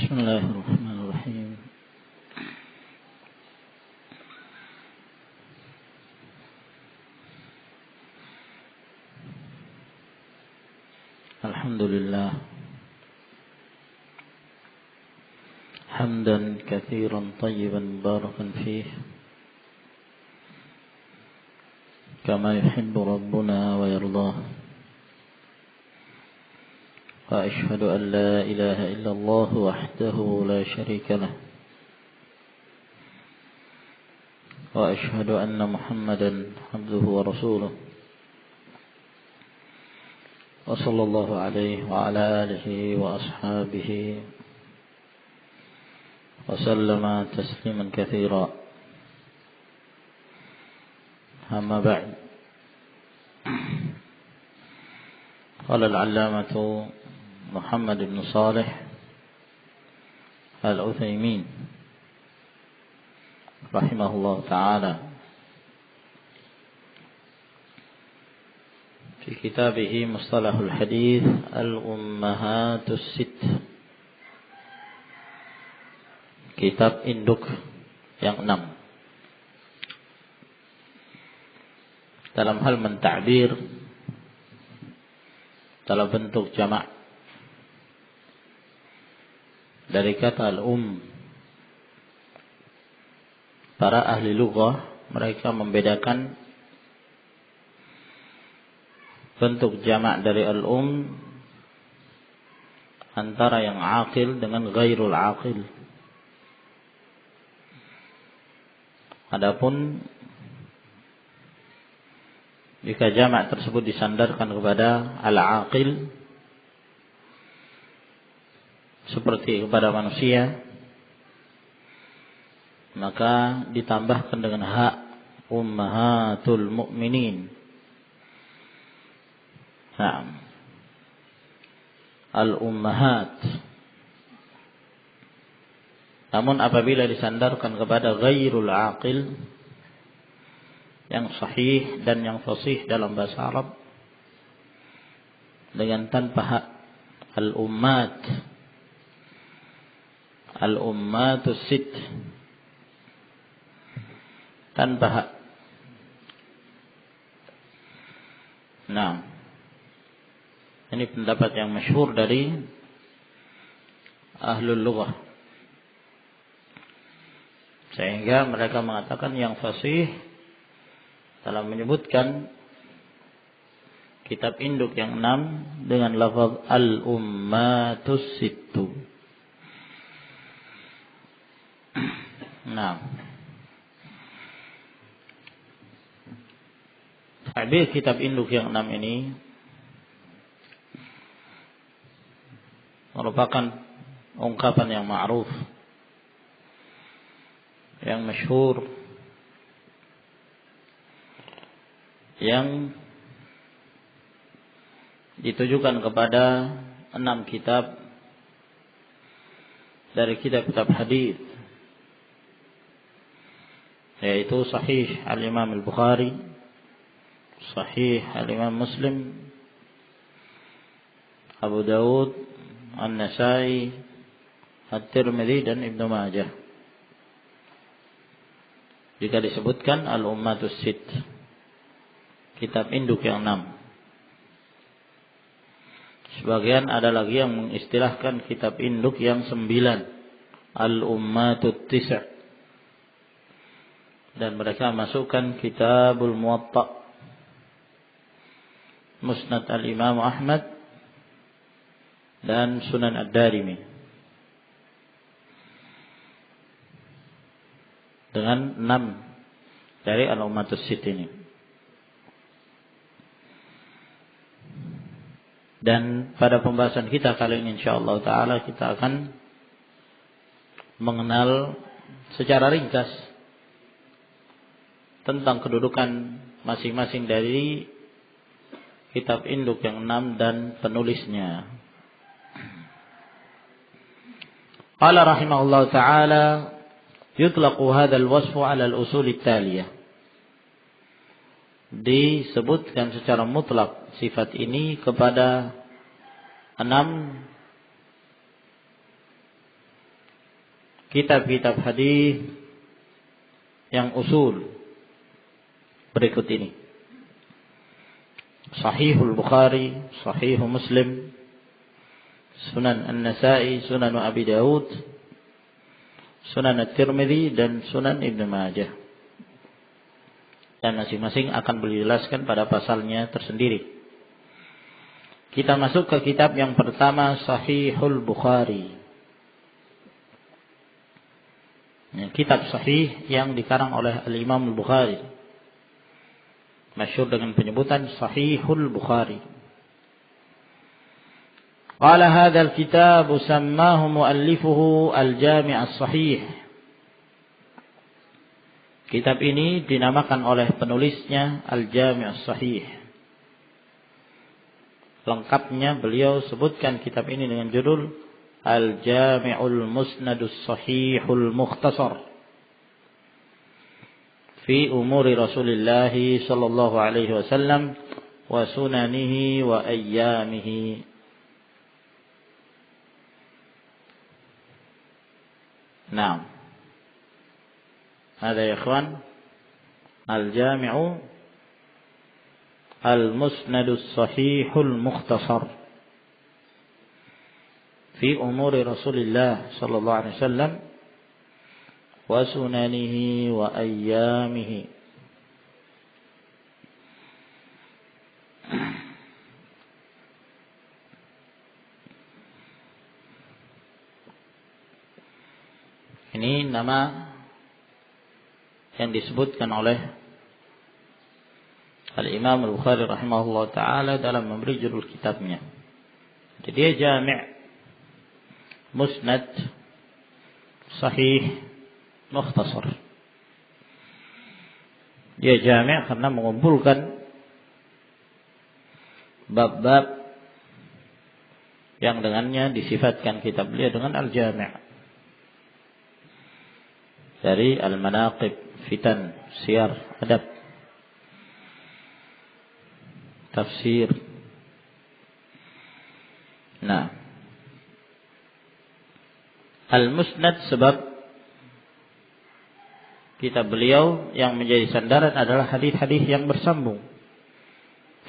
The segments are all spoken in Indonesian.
بسم الله الرحمن الرحيم الحمد لله حمدا كثيرا طيبا مباركا فيه كما يحب ربنا ويرضاه وأشهد أن لا إله إلا الله وحده لا شريك له وأشهد أن محمدا عبده ورسوله وصلى الله عليه وعلى آله وأصحابه وسلم تسليما كثيرا أما بعد قال العلامة محمد بن صالح العثيمين رحمه الله تعالى في كتابه مصطلح الحديث الأمهات الست kitab induk yang 6 dalam hal mentakbir dalam bentuk jamak dari kata para ahli lughah mereka membedakan bentuk jamak dari antara yang aqil dengan ghairul aqil. Adapun jika jamak tersebut disandarkan kepada al-aqil seperti kepada manusia, maka ditambahkan dengan hak ummahatul mu'minin. Nah, al-ummahat. Namun apabila disandarkan kepada ghairul aqil yang sahih dan yang fasih dalam bahasa Arab dengan tanpa hak al-ummatus sit tanpa hak. Nah, ini pendapat yang masyhur dari ahlul lughah, sehingga mereka mengatakan yang fasih dalam menyebutkan kitab induk yang 6 dengan lafaz al-ummatus sittu. Nah, ta'bir kitab induk yang 6 ini merupakan ungkapan yang ma'ruf, yang masyhur, yang ditujukan kepada 6 kitab dari kitab-kitab hadis, yaitu Sahih Al-Imam Al-Bukhari, Sahih Al-Imam Muslim, Abu Dawud, An-Nasai, At-Tirmidzi dan Ibnu Majah. Jika disebutkan Al-Ummatus Sitt, kitab induk yang 6. Sebagian ada lagi yang mengistilahkan kitab induk yang 9, Al-Ummatut Tis'. Dan mereka masukkan Kitabul Muwatta, Musnad Al-Imam Ahmad dan Sunan Ad-Darimi dengan 6 dari Al-Ummatus Sitt ini. Dan pada pembahasan kita kali ini insyaallah taala kita akan mengenal secara ringkas tentang kedudukan masing-masing dari kitab induk yang 6 dan penulisnya. Qala rahimahullah ta'ala yutlaqu hadzal wasfu 'ala al-usul at-taliyah. Disebutkan secara mutlak sifat ini kepada 6 kitab-kitab hadis yang usul berikut ini. Sahihul Bukhari, Sahih Muslim, Sunan An-Nasa'i, Sunan Abi Dawud, Sunan At-Tirmidzi dan Sunan Ibnu Majah. Dan masing-masing akan beliau jelaskan pada pasalnya tersendiri. Kita masuk ke kitab yang pertama, Sahihul Bukhari. Kitab sahih yang dikarang oleh Al-Imam Al-Bukhari, masyhur dengan penyebutan Sahihul Bukhari. Qala hadzal kitab sammahu muallifuhu al-Jami' as-Sahih. Kitab ini dinamakan oleh penulisnya Al-Jami' as-Sahih. Lengkapnya beliau sebutkan kitab ini dengan judul Al-Jami'ul Musnadus Sahihul Mukhtasar fi umuri Rasulillah sallallahu alaihi wasallam wa sunanihi wa ayyamihi. Naam. Hada ya ikhwan Al-Jami'u Al-Musnadus Sahihul Mukhtasar fi umuri Rasulillah sallallahu alaihi wasallam wa sunanihi wa ayyamihi. Ini nama yang disebutkan oleh Al-Imam Al-Bukhari rahimahullah ta'ala dalam memberi judul kitabnya. Jadi dia jami' musnad sahih mukhtasar. Dia jami' karena mengumpulkan bab-bab yang dengannya disifatkan kitab beliau dengan al-jami'. Dari al-manaqib, fitan, siyar, adab, tafsir. Nah, al-musnad sebab kitab beliau yang menjadi sandaran adalah hadis-hadis yang bersambung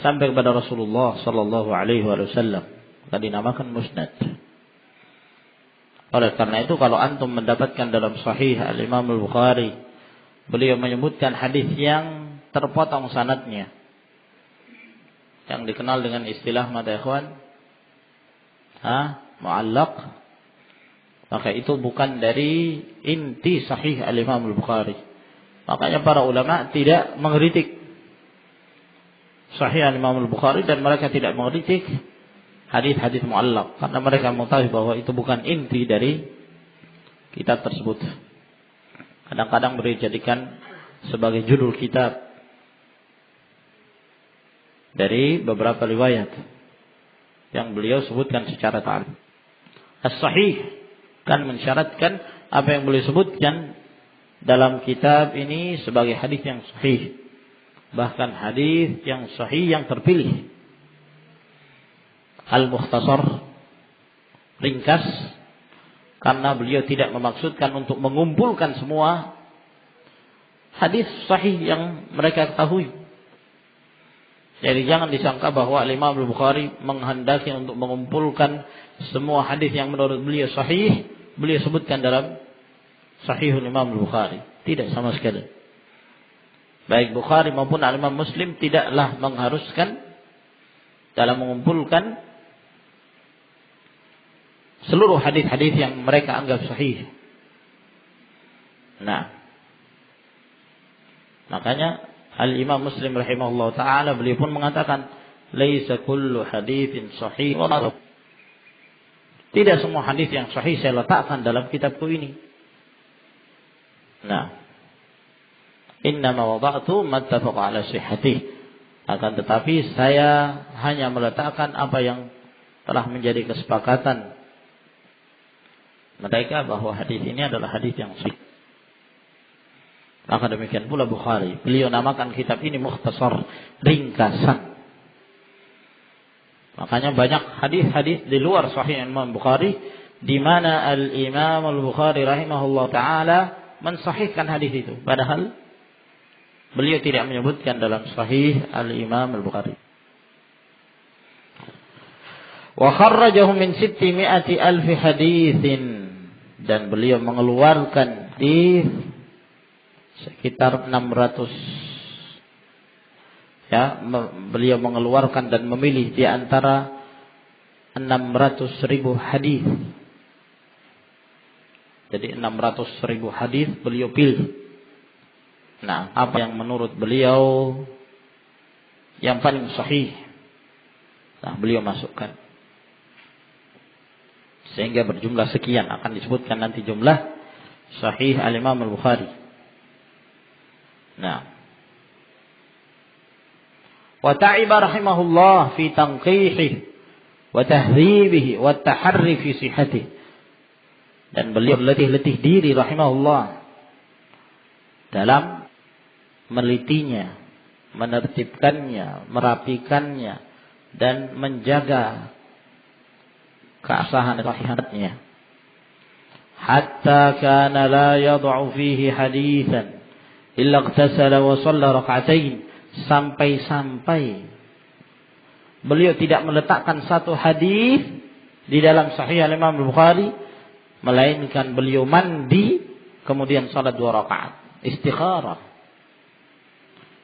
sampai kepada Rasulullah sallallahu alaihi wasallam. Maka dinamakan musnad. Oleh karena itu kalau antum mendapatkan dalam Sahih Al-Imam Al-Bukhari beliau menyebutkan hadis yang terpotong sanadnya, yang dikenal dengan istilah mata ikhwan mu'allaq, maka itu bukan dari inti Sahih Al-Imam Al-Bukhari. Makanya para ulama tidak mengkritik Sahih Al-Imam Al-Bukhari dan mereka tidak mengkritik hadis-hadis mu'allaq karena mereka mengetahui bahwa itu bukan inti dari kitab tersebut. Kadang-kadang beliau jadikan sebagai judul kitab dari beberapa riwayat yang beliau sebutkan secara ta'arif. As-Sahih kan mensyaratkan apa yang beliau sebutkan dalam kitab ini sebagai hadis yang sahih, bahkan hadis yang sahih yang terpilih. Al-Mukhtasar ringkas karena beliau tidak memaksudkan untuk mengumpulkan semua hadis sahih yang mereka ketahui. Jadi jangan disangka bahwa Imam Al-Bukhari menghendaki untuk mengumpulkan semua hadis yang menurut beliau sahih, beliau sebutkan dalam Sahihul Imam Al-Bukhari. Tidak sama sekali. Baik Bukhari maupun Al-Imam Muslim tidaklah mengharuskan dalam mengumpulkan seluruh hadis-hadis yang mereka anggap sahih. Nah, makanya Al-Imam Muslim rahimahullah ta'ala beliau pun mengatakan laisa kullu haditsin sahih. Tidak semua hadis yang sahih saya letakkan dalam kitabku ini. Nah, innama wada'tu mattafaqa ala sihhatih. Akan tetapi saya hanya meletakkan apa yang telah menjadi kesepakatan mereka bahwa hadis ini adalah hadis yang sahih. Maka demikian pula Bukhari. Beliau namakan kitab ini mukhtasar, ringkasan. Makanya banyak hadis-hadis di luar Sahih Imam Bukhari di mana Al-Imam Al-Bukhari rahimahullah taala mensahihkan hadis itu, padahal beliau tidak menyebutkan dalam Sahih Al-Imam Al-Bukhari. Wa kharrajahu min 600,000 haditsin, dan beliau mengeluarkan di sekitar 600, ya, beliau mengeluarkan dan memilih di antara 600,000 hadis. Jadi 600,000 hadis beliau pilih. Nah, apa yang menurut beliau yang paling sahih, nah beliau masukkan. Sehingga berjumlah sekian, akan disebutkan nanti jumlah Sahih Al-Imam Al-Bukhari. Nah, wa ta'iba rahimahullah fi tanqihihi wa tahdhibihi wa taharri fi sihhatihi. Dan beliau letih-letih diri rahimahullah dalam melitinya, menertibkannya, merapikannya, dan menjaga keabsahan sahihatnya. Hatta kana la yad'u fihi haditsan illa ightasala wa shalla rak'atain, sampai-sampai beliau tidak meletakkan satu hadis di dalam Sahih Al-Imam Al-Bukhari melainkan beliau mandi kemudian salat 2 rakaat istikharah.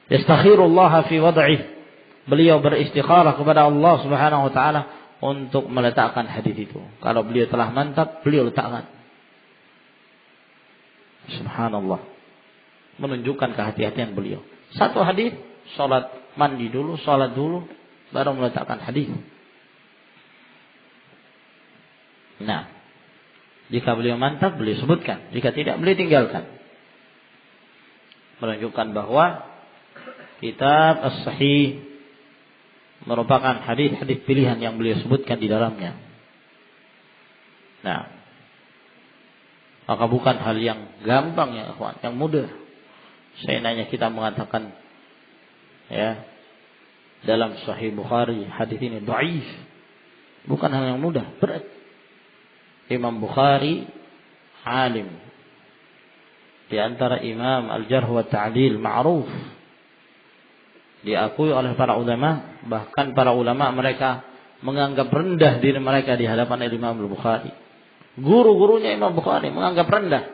Yastakhirullah fi wad'ih, beliau beristikharah kepada Allah Subhanahu wa taala untuk meletakkan hadis itu. Kalau beliau telah mantap, beliau letakkan. Subhanallah, menunjukkan kehati-hatian beliau. Satu hadis, salat mandi dulu, salat dulu, baru meletakkan hadis. Nah, jika beliau mantap, beliau sebutkan. Jika tidak, beliau tinggalkan. Menunjukkan bahwa kitab As-Sahih merupakan hadis-hadis pilihan yang beliau sebutkan di dalamnya. Nah, maka bukan hal yang gampang ya ikhwan, yang mudah. Seandainya kita mengatakan ya dalam Sahih Bukhari hadis ini dhaif, bukan hal yang mudah, berat. Imam Bukhari alim, di antara imam al-jarh wa ta'dil, ma'ruf, diakui oleh para ulama, bahkan para ulama mereka menganggap rendah diri mereka di hadapan Imam Al-Bukhari. Guru-gurunya Imam Bukhari menganggap rendah.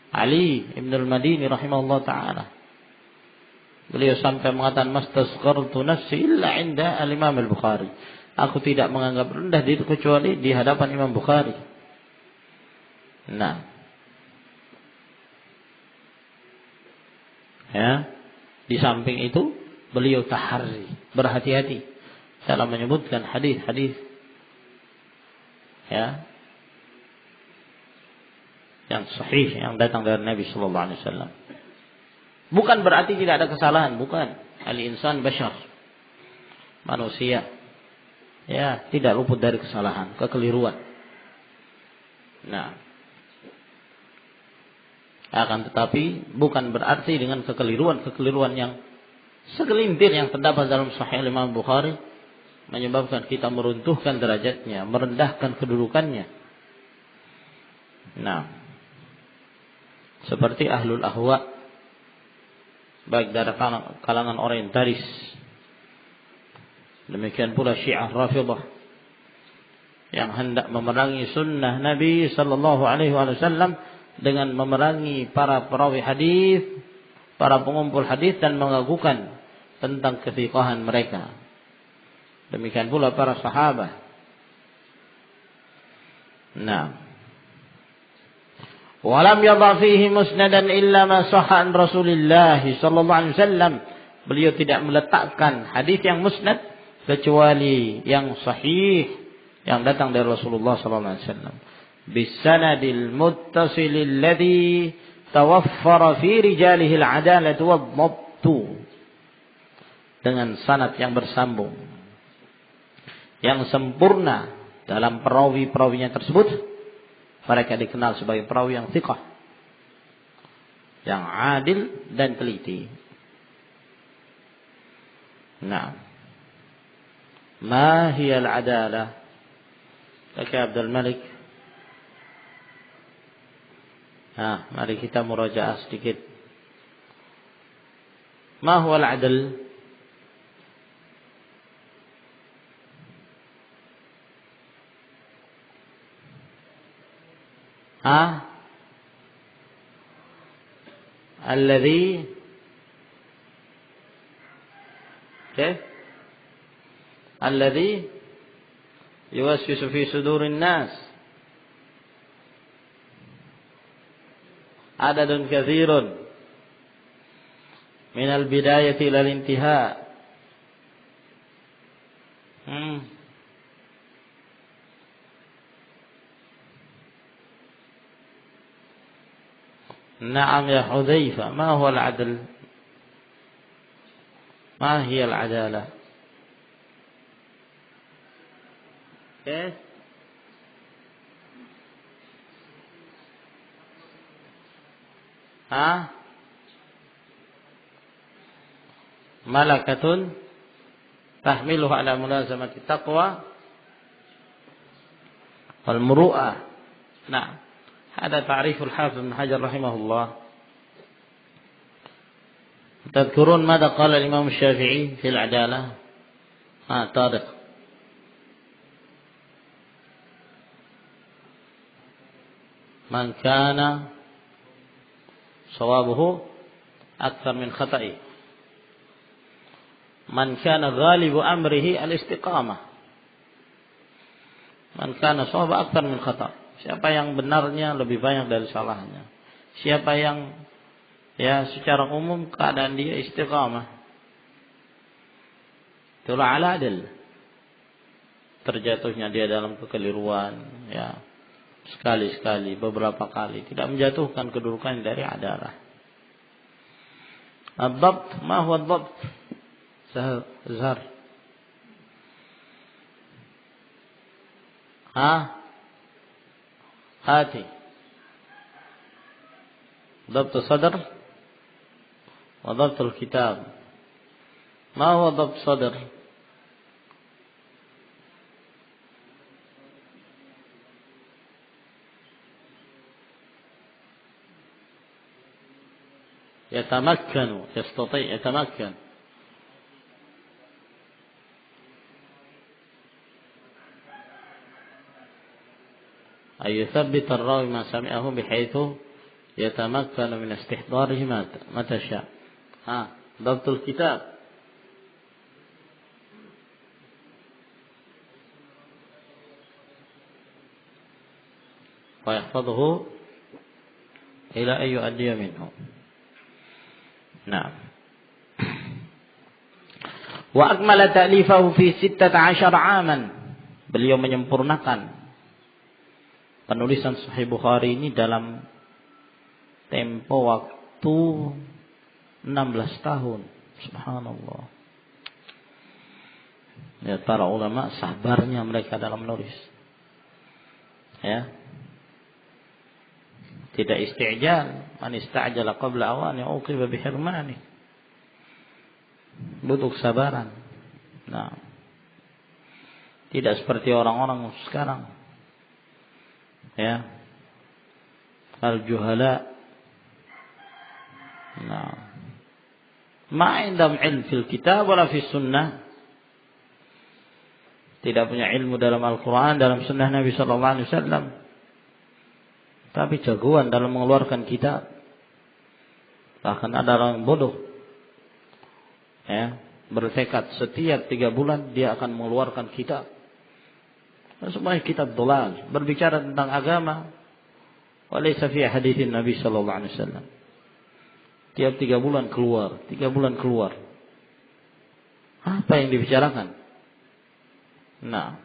Ali Ibn Al-Madini rahimahullah ta'ala, beliau sampai mengatakan mastasqartu nafsi illa inda al-Imam Al-Bukhari. Aku tidak menganggap rendah diri kecuali di hadapan Imam Bukhari. Nah, ya, di samping itu beliau tahari, berhati-hati dalam menyebutkan hadis-hadis ya yang sahih yang datang dari Nabi sallallahu alaihi wasallam. Bukan berarti tidak ada kesalahan, bukan. Al-insan bashar, manusia. Ya, tidak luput dari kesalahan, kekeliruan. Nah, akan tetapi bukan berarti dengan kekeliruan yang segelintir yang terdapat dalam Sahih Imam Bukhari menyebabkan kita meruntuhkan derajatnya, merendahkan kedudukannya. Nah, seperti ahlul ahwa, baik dari kalangan orientalis, demikian pula Syiah Rafidah yang hendak memerangi sunnah Nabi sallallahu alaihi wasallam dengan memerangi para perawi hadis, para pengumpul hadis, dan mengagukan tentang kethiqahan mereka. Demikian pula para sahabat. Nah, walam yadha fihi musnadan illa ma sahha an Rasulillah sallallahu alaihi wasallam. Beliau tidak meletakkan hadis yang musnad kecuali yang sahih yang datang dari Rasulullah sallallahu alaihi wasallam. Bisanadil muttasil alladhi tawaffara fi rijalihi al-'adalatu wad-dhabtu. Dengan sanad yang bersambung, yang sempurna dalam perawi-perawinya tersebut. Mereka dikenal sebagai perawi yang thiqah, yang adil dan teliti. Nah, ma hiya al-'adalah? Kata Abdul Malik Nah, mari kita murajaah sedikit. Ma huwa al-'adl? Alladhi كيف؟ الذي يوسوس في صدور الناس عدد كثير من البداية إلى الانتهاء. نعم يا حذيفة، ما هو العدل؟ ما هي العدالة؟ كيف؟ ملكة تحمله على ملازمة التقوى والمروءة. نعم، هذا تعريف الحافظ ابن حجر رحمه الله. تذكرون ماذا قال الإمام الشافعي في العدالة؟ طارق. من كان صوابه أكثر من خطئه، من كان غالب أمره الاستقامة، man kana shawaba akthar min khata. Siapa yang benarnya lebih banyak dari salahnya. Siapa yang secara umum keadaan dia istiqamah. Itulah al-adil. Terjatuhnya dia dalam kekeliruan, sekali-sekali, beberapa kali, tidak menjatuhkan kedudukan dari adalah. Ad-dhabt, ma huwa ad-dhabt? Zahar. هاتي ضبط الصدر وضبط الكتاب. ما هو ضبط صدر؟ يتمكن، يستطيع، يتمكن. أن يثبت الراوي ما سمعه بحيث يتمكن من استحضاره متى شاء. ضبط الكتاب. ويحفظه إلى أن يؤدي منه. نعم. وأكمل تأليفه في 16 عاما. Beliau menyempurnakan penulisan Sahih Bukhari ini dalam tempo waktu 16 tahun. Subhanallah. Ya, para ulama sabarnya mereka dalam menulis. Ya. Tidak isti'jal. Man ista'jala qabla awani uqiba bihirmani. Butuh kesabaran. Nah. Tidak seperti orang-orang sekarang. Ya, al-juhala. Nah, ma indam ilm fil kitab wala fi sunnah. Tidak punya ilmu dalam Al-Quran, dalam sunnah Nabi sallallahu alaihi wasallam. Tapi jagoan dalam mengeluarkan kitab. Bahkan ada orang bodoh, bertekad setiap 3 bulan dia akan mengeluarkan kitab. Semuanya kitab dolal, berbicara tentang agama. Walaysa fi haditsin Nabi sallallahu alaihi wasallam. Tiap 3 bulan keluar, 3 bulan keluar. Apa yang dibicarakan? Nah,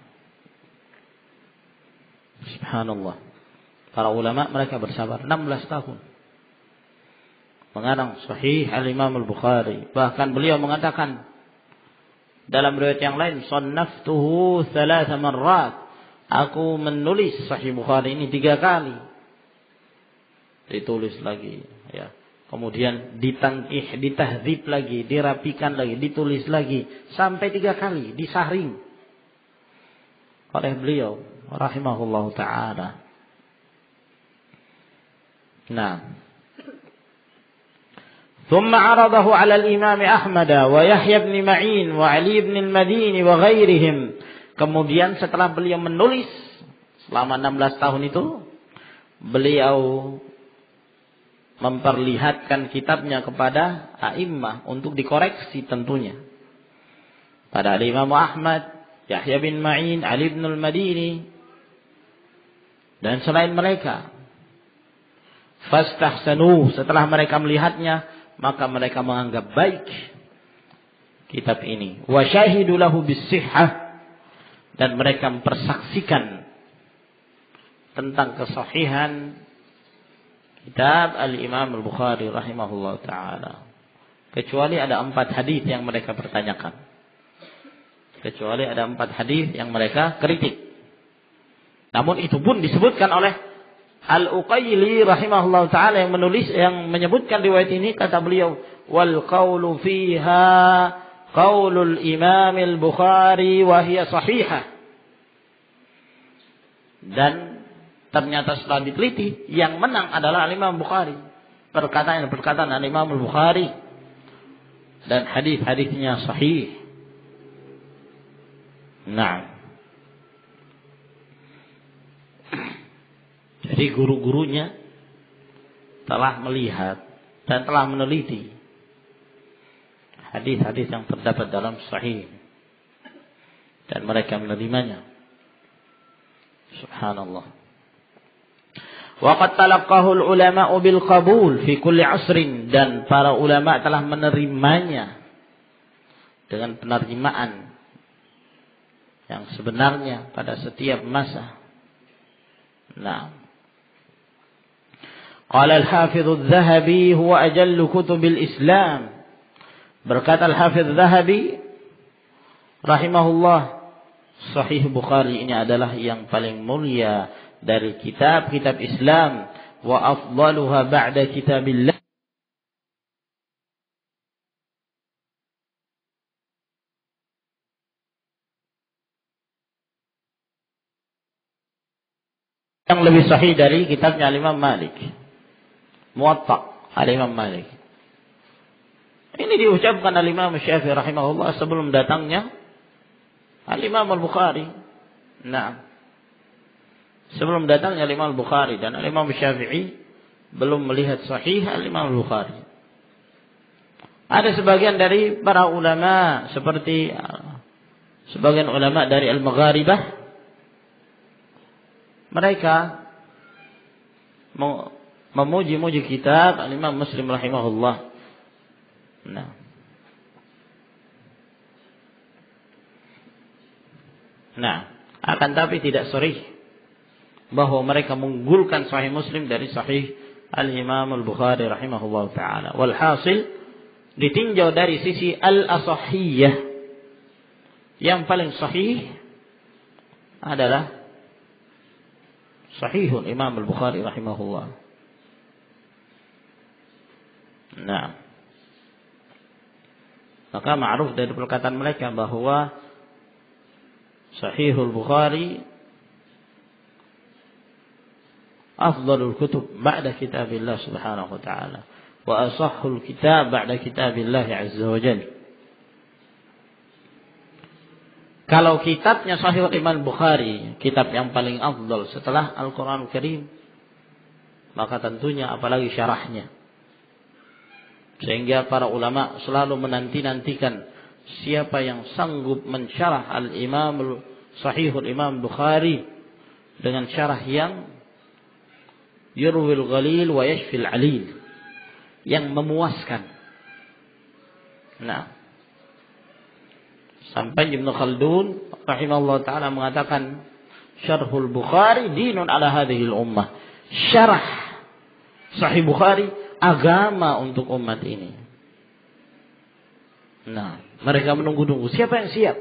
subhanallah. Para ulama mereka bersabar 16 tahun mengarang Sahih Al-Imam Al-Bukhari. Bahkan beliau mengatakan dalam riwayat yang lain, "Sannaftuhu 3 marrat." Aku menulis Sahih Bukhari ini 3 kali. Ditulis lagi, Kemudian ditangkih, ditahdzib lagi, dirapikan lagi, ditulis lagi sampai 3 kali disaring oleh beliau rahimahullahu taala. Nah. ثم عرضه على الإمام أحمد ويحيى بن معين وعلي بن المديني وغيرهم. Kemudian setelah beliau menulis selama 16 tahun itu, beliau memperlihatkan kitabnya kepada a'immah untuk dikoreksi tentunya. Pada Imam Ahmad, Yahya bin Ma'in, Ali bin al-Madini, dan selain mereka. Fastahsanu, setelah mereka melihatnya, maka mereka menganggap baik kitab ini. Wa syahidu lahu bis-sihhah, dan mereka mempersaksikan tentang kesahihan kitab Al-Imam Al-Bukhari rahimahullah ta'ala. Kecuali ada 4 hadis yang mereka pertanyakan. Kecuali ada 4 hadis yang mereka kritik. Namun itu pun disebutkan oleh Al-Uqayli rahimahullah ta'ala yang menulis, yang menyebutkan riwayat ini, kata beliau, wal qawlu fiha qawlul Imam Al-Bukhari wa hiya sahihah. Dan ternyata setelah diteliti, yang menang adalah Al-Imam Bukhari. Perkataan Al-Imam Al-Bukhari. Dan hadis-hadisnya sahih. Nah. Jadi guru-gurunya telah melihat dan telah meneliti hadis-hadis yang terdapat dalam sahih. Dan mereka menerimanya. Subhanallah. Waqad talaqahu al-ulama'u bil qabul fi kulli 'asrin, dan para ulama telah menerimanya dengan penerimaan yang sebenarnya pada setiap masa. Nah. Qala al-Hafidz adz-Dzahabi huwa ajallu kutubil Islam. Berkata al-Hafidz adz-Dzahabi rahimahullah, Sahih Bukhari ini adalah yang paling mulia dari kitab-kitab Islam, wa afdaluha ba'da kitabillah. Yang lebih sahih dari kitabnya Al-Imam Malik, Muwatta Al-Imam Malik. Ini diucapkan Al-Imam Syafi'i rahimahullah sebelum datangnya Al-Imam Al-Bukhari. Nah, sebelum datangnya Al-Imam Al-Bukhari, dan Al-Imam Syafi'i belum melihat sahih Al-Imam Al-Bukhari. Ada sebagian dari para ulama, seperti sebagian ulama dari Al-Magharibah, mereka memuji-muji kitab Al-Imam Muslim rahimahullah. Nah, akan tapi tidak sharih bahwa mereka mengunggulkan Sahih Muslim dari Sahih Al-Imam Al-Bukhari rahimahullah ta'ala. Walhasil, ditinjau dari sisi al-asahiyah, yang paling sahih adalah Sahihul Imam Al-Bukhari rahimahullah. Nah, maka ma'ruf dari perkataan mereka bahwa Sahihul Bukhari afdalul kutub ba'da kitabillah subhanahu wa ta'ala, wa asahhul kitab ba'da kitabillah azza wa jalla. Kalau kitabnya Sahih Imam Bukhari, kitab yang paling afdal setelah Al-Quran Al-Karim, maka tentunya apalagi syarahnya. Sehingga para ulama selalu menanti-nantikan siapa yang sanggup mensyarah Al-Imam Sahihul Imam Bukhari dengan syarah yang yurwil ghalil wa yashfil alil, yang memuaskan. Nah, sampai Ibnu Khaldun rahimahullah ta'ala mengatakan, syarhul Bukhari dinun ala hadhil ummah. Syarah Sahih Bukhari agama untuk umat ini. Nah, mereka menunggu-nunggu siapa yang siap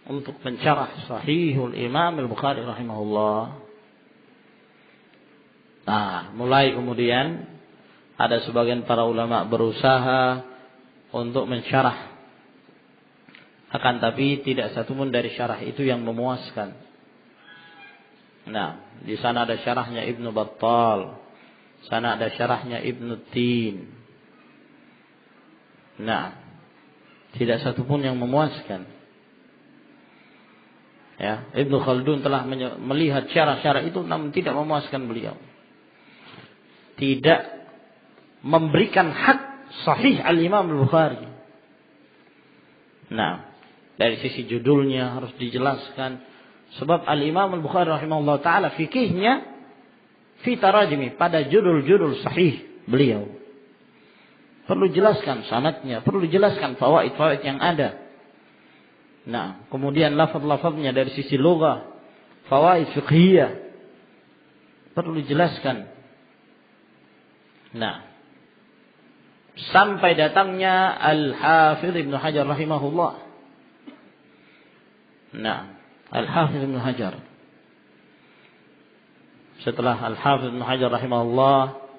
untuk mensyarah Sahihul Imam Al-Bukhari rahimahullah. Nah, mulai kemudian ada sebagian para ulama berusaha untuk mensyarah, akan tapi tidak satu pun dari syarah itu yang memuaskan. Nah, di sana ada syarahnya Ibnu Battal, Sana ada syarahnya Ibnu Tin. Nah, tidak satu pun yang memuaskan. Ya, Ibnu Khaldun telah melihat syarah-syarah itu namun tidak memuaskan beliau. Tidak memberikan hak sahih Al-Imam Al-Bukhari. Nah, dari sisi judulnya harus dijelaskan. Sebab Al-Imam Al-Bukhari rahimahullah ta'ala fikihnya fi tarajimi, pada judul-judul sahih beliau. Perlu jelaskan sanadnya, perlu dijelaskan fawaid-fawaid yang ada. Nah, kemudian lafaz-lafaznya dari sisi lugah, fawaid fiqhiyah perlu dijelaskan. Nah, sampai datangnya Al-Hafidh Ibnu Hajar rahimahullah. Nah, Al-Hafidh Ibnu Hajar. Setelah Al-Hafidh Ibnu Hajar rahimahullah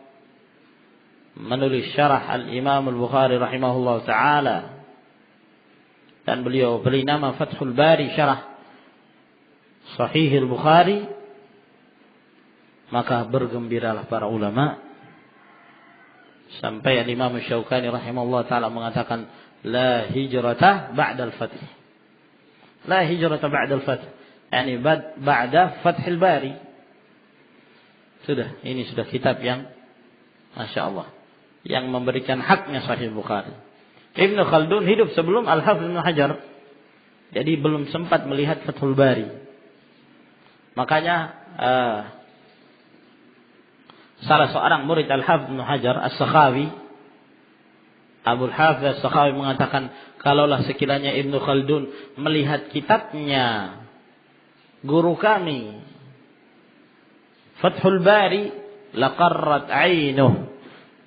menulis syarah Al-Imam Al-Bukhari rahimahullah ta'ala, dan beliau beri nama Fathul Bari, syarah Sahih Al-Bukhari, maka bergembiralah para ulama sampai Al-Imam Syaukani rahimahullah ta'ala mengatakan la hijrata ba'dal fath. La hijrata ba'dal fath, yani ba'da Fathul Bari. Sudah, ini sudah kitab yang Masya Allah, yang memberikan haknya Sahih Bukhari. Ibnu Khaldun hidup sebelum Al-Hafidh Ibnu Hajar, jadi belum sempat melihat Fathul Bari. Makanya salah seorang murid Al-Hafidh Ibnu Hajar, As-Sakhawi, Abul Hafidh As-Sakhawi mengatakan, kalaulah sekiranya Ibnu Khaldun melihat kitabnya guru kami Fathul Bari, laqarrat 'ainuh,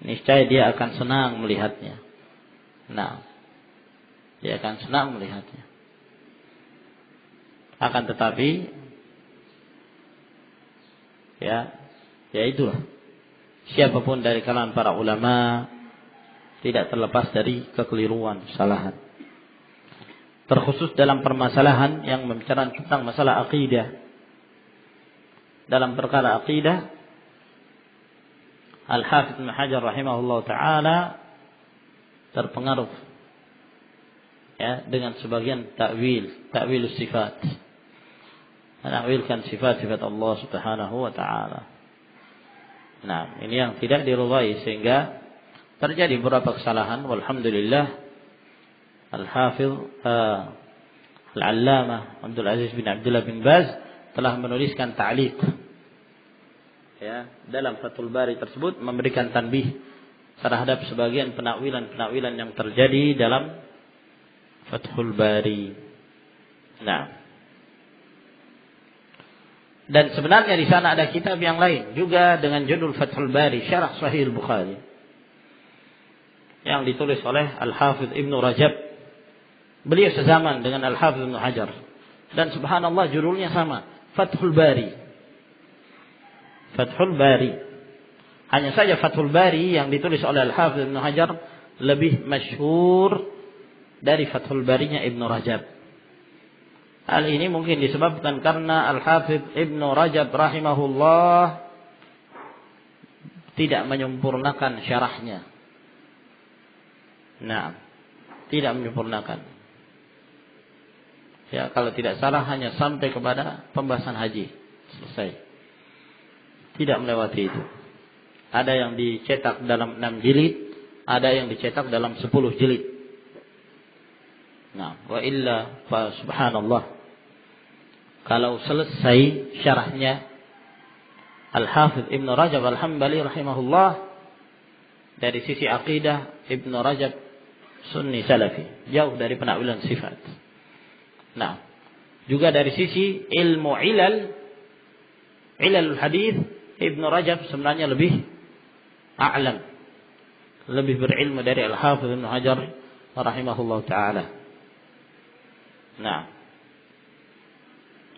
niscaya dia akan senang melihatnya. Nah, dia akan senang melihatnya. Akan tetapi, ya itulah. Siapapun dari kalangan para ulama tidak terlepas dari kekeliruan, kesalahan. Terkhusus dalam permasalahan yang membicarakan tentang masalah akidah. Dalam perkara akidah, Al-Hafidh Ibnu Hajar rahimahullah ta'ala terpengaruh ya dengan sebagian ta'wil sifat. Menakwilkan sifat-sifat Allah Subhanahu wa ta'ala. Nah, ini yang tidak diridhai sehingga terjadi beberapa kesalahan. Walhamdulillah Al-Hafidh Al-Allamah Abdul Aziz bin Abdullah bin Baz telah menuliskan ta'liq ya dalam Fathul Bari tersebut, memberikan tanbih terhadap sebagian penakwilan-penakwilan yang terjadi dalam Fathul Bari. Nah, dan sebenarnya di sana ada kitab yang lain juga dengan judul Fathul Bari Syarah Sahih Al-Bukhari yang ditulis oleh Al-Hafidh Ibnu Rajab. Beliau sezaman dengan Al-Hafidh Ibnu Hajar, dan subhanallah judulnya sama, Fathul Bari. Fathul Bari. Hanya saja Fathul Bari yang ditulis oleh Al-Hafidh Ibnu Hajar lebih masyhur dari Fathul Barinya Ibnu Rajab. Hal ini mungkin disebabkan karena Al-Hafidh Ibnu Rajab rahimahullah tidak menyempurnakan syarahnya. Nah, tidak menyempurnakan. Ya, kalau tidak salah hanya sampai kepada pembahasan haji. Selesai. Tidak melewati itu. Ada yang dicetak dalam 6 jilid, ada yang dicetak dalam 10 jilid. Nah, wa illa fa subhanallah. Kalau selesai syarahnya Al-Hafidh Ibnu Rajab Al-Hambali rahimahullah, dari sisi akidah Ibnu Rajab Sunni Salafi, jauh dari penakwilan sifat. Nah, juga dari sisi ilmu ilalul hadis, Ibnu Rajab sebenarnya lebih a'lam, lebih berilmu dari Al-Hafidh Ibnu Hajar rahimahullah ta'ala. Nah,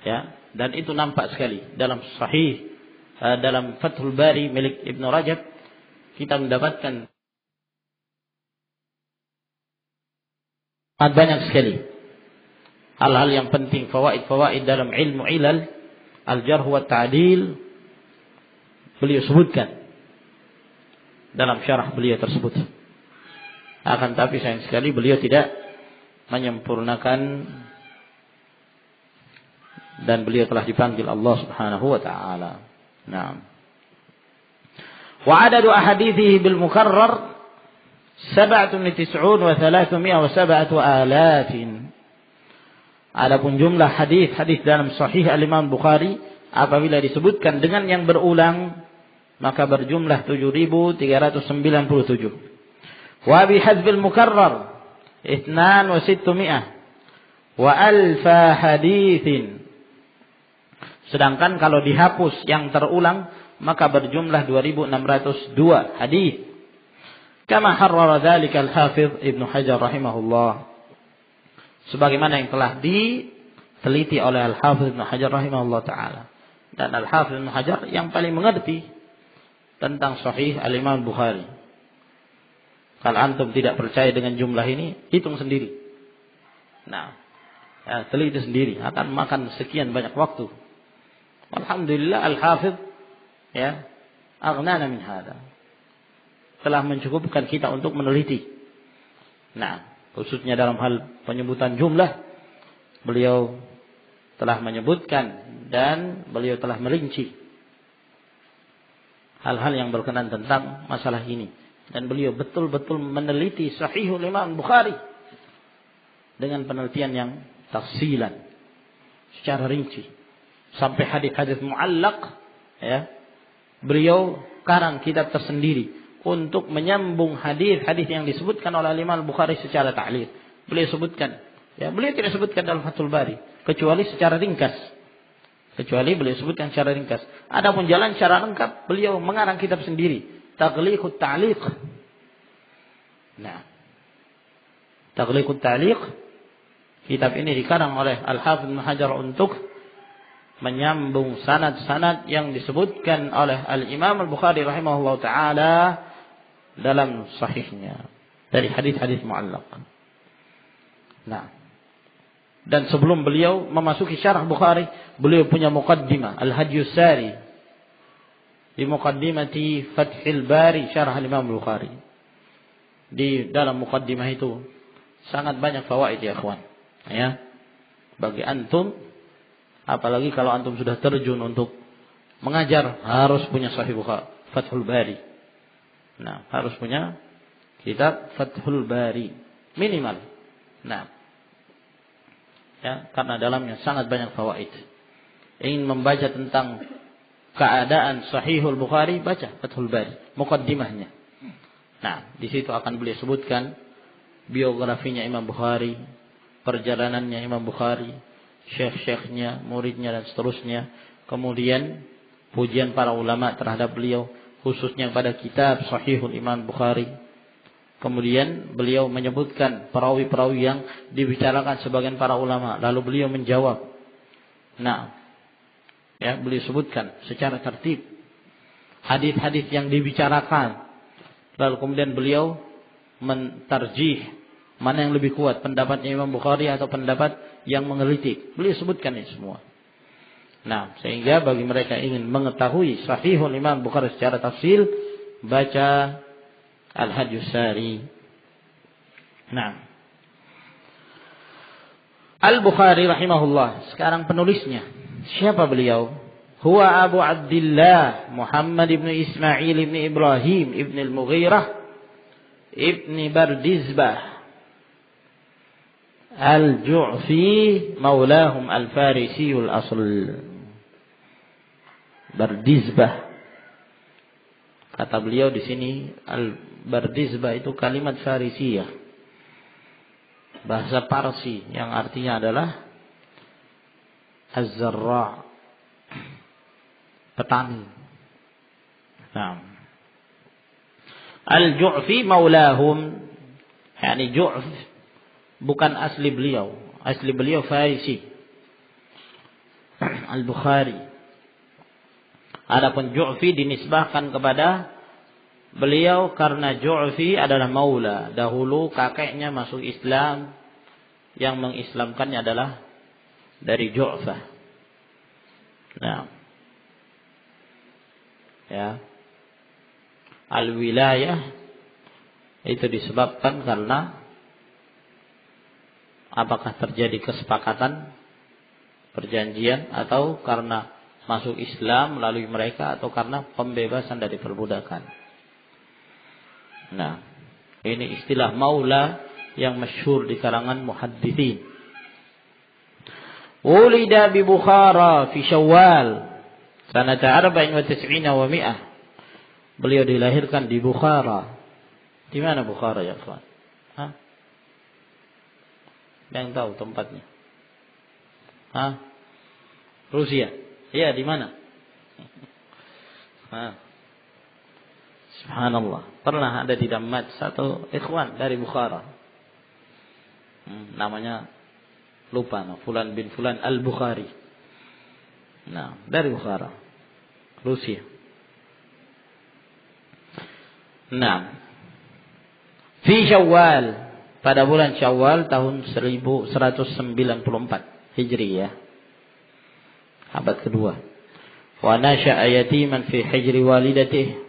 ya, dan itu nampak sekali dalam sahih, dalam Fathul Bari milik Ibnu Rajab, kita mendapatkan banyak sekali hal-hal yang penting, fawaid dalam ilmu ilal, al-jarh wa ta'dil, beliau sebutkan. dalam syarah beliau tersebut. Akan tapi sayang sekali beliau tidak menyempurnakan, dan beliau telah dipanggil Allah Subhanahu wa taala. Naam. Wa adadu ahadithihi bil mukarrar 97 wa 307 alafin. Adapun jumlah hadis-hadis dalam sahih Al-Imam Bukhari apabila disebutkan dengan yang berulang maka berjumlah 7.397. Wa bi hadzbil mukarrar 600 wa alfa haditsin. Sedangkan kalau dihapus yang terulang maka berjumlah 2.602 hadis. Kama harrara dzalika al-Hafidz Ibnu Hajar rahimahullah. Sebagaimana yang telah diteliti oleh Al-Hafidz Ibnu Hajar rahimahullah taala. Dan Al-Hafidz Ibnu Hajar yang paling mengerti tentang sahih Al-Imam Bukhari. Kalau antum tidak percaya dengan jumlah ini, hitung sendiri. Nah, teliti sendiri, akan makan sekian banyak waktu. Alhamdulillah Al-Hafidz aghnana min hada. Telah mencukupkan kita untuk meneliti. Nah, khususnya dalam hal penyebutan jumlah, beliau telah menyebutkan dan beliau telah merinci hal-hal yang berkenaan tentang masalah ini. Dan beliau betul-betul meneliti Sahihul Imam Bukhari dengan penelitian yang tafsilan, secara rinci. Sampai hadis-hadis muallaq, beliau karang kitab tersendiri untuk menyambung hadis-hadis yang disebutkan oleh Imam Bukhari secara ta'liq. Beliau sebutkan, beliau tidak sebutkan dalam Fathul Bari kecuali secara ringkas. Kecuali beliau sebutkan secara ringkas. Adapun jalan secara lengkap, beliau mengarang kitab sendiri, Taghliqut Ta'liq. Nah, Taghliqut Ta'liq, kitab ini dikarang oleh Al-Hafidz Ibnu Hajar untuk menyambung sanad-sanad yang disebutkan oleh Al-Imam Al-Bukhari rahimahullah ta'ala dalam sahihnya dari hadis-hadis mu'allaq. Nah, dan sebelum beliau memasuki syarah Bukhari, beliau punya muqaddimah Al-Hadiyus Sari di muqaddimati Fathil Bari syarah Imam Bukhari. Di dalam muqaddimah itu sangat banyak fawaid ya ikhwan. Bagi antum, apalagi kalau antum sudah terjun untuk mengajar, harus punya Sahih Bukhari, Fathul Bari. Nah, harus punya kitab Fathul Bari minimal. Nah, karena dalamnya sangat banyak fawaid. Ingin membaca tentang keadaan Sahihul Bukhari, baca Fathul Bari, muqaddimahnya. Nah, di situ akan beliau sebutkan biografinya Imam Bukhari, perjalanannya Imam Bukhari, syekh-syekhnya, muridnya dan seterusnya. Kemudian pujian para ulama terhadap beliau, khususnya pada kitab Sahihul Imam Bukhari. Kemudian beliau menyebutkan perawi-perawi yang dibicarakan sebagian para ulama, lalu beliau menjawab. Nah, beliau sebutkan secara tertib hadis-hadis yang dibicarakan. Lalu kemudian beliau mentarjih mana yang lebih kuat, pendapatnya Imam Bukhari atau pendapat yang menggelitik. Beliau sebutkan ini semua. Nah, sehingga bagi mereka ingin mengetahui Sahihul Imam Bukhari secara tafsil, baca Al-Hadiyus Sari. Nah, Al-Bukhari rahimahullah, sekarang penulisnya. Siapa beliau? Huwa Abu Abdillah Muhammad ibn Ismail ibn Ibrahim ibn al-Mughirah ibn Bardizbah Al-Ju'fi maulahum al-Farisiyul asl. Bardizbah, kata beliau di sini, Al-Bardizbah itu kalimat Farisiyah, bahasa Parsi yang artinya adalah Az-Zarra', petani. Nah, Al-Ju'fi maulahum, yakni Ju'f bukan asli beliau. Asli beliau Farisi, Al-Bukhari. Adapun Ju'fi dinisbahkan kepada beliau karena Ju'fi adalah maula. Dahulu kakeknya masuk Islam, yang mengislamkannya adalah dari Ju'fah. Nah, al-wilayah itu disebabkan karena apakah terjadi kesepakatan, perjanjian, atau karena masuk Islam melalui mereka, atau karena pembebasan dari perbudakan. Nah, ini istilah maula yang masyhur di kalangan muhadditsin. Ulida bi Bukhara fi Syawal sanata 94 wa 100. Beliau dilahirkan di Bukhara. Di mana Bukhara ya, kawan? Hah? Yang tahu tempatnya? Hah? Rusia. Iya, di mana? Hah. Subhanallah. Pernah ada di Damaj satu ikhwan dari Bukhara. Namanya lupa, Fulan bin Fulan Al-Bukhari. Nah, dari Bukhara, Rusia. Nah, fi Syawal, pada bulan Syawal tahun 1194 Hijriyah, abad kedua. Wa nasha'a yatiman fi hijri walidatih.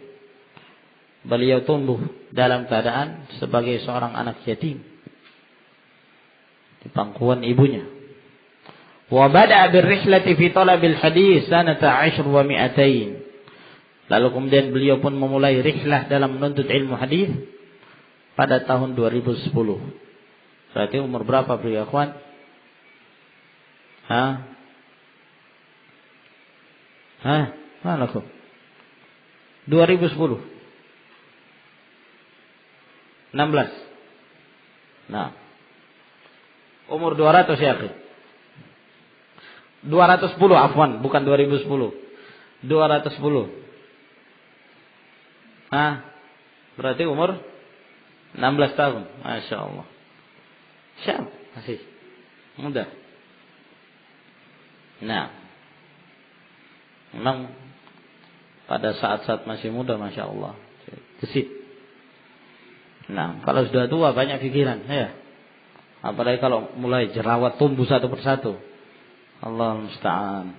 Beliau tumbuh dalam keadaan sebagai seorang anak yatim di pangkuan ibunya. Wa bada'a birrihlati fi talabil hadis sanata 10 wa 200. Lalu kemudian beliau pun memulai rihlah dalam menuntut ilmu hadis pada tahun 2010. Berarti umur berapa beliau, kawan? Mana kok? 2010. 16. Nah. Umur 200 ya, akhi. 210 afwan, bukan 2010. 210. Berarti umur 16 tahun. Masya Allah. Syab, masih muda. Nah, memang pada saat-saat masih muda, Masya Allah, gesit. Nah, kalau sudah tua banyak pikiran, ya. Apalagi kalau mulai jerawat tumbuh satu persatu. Allah musta'an.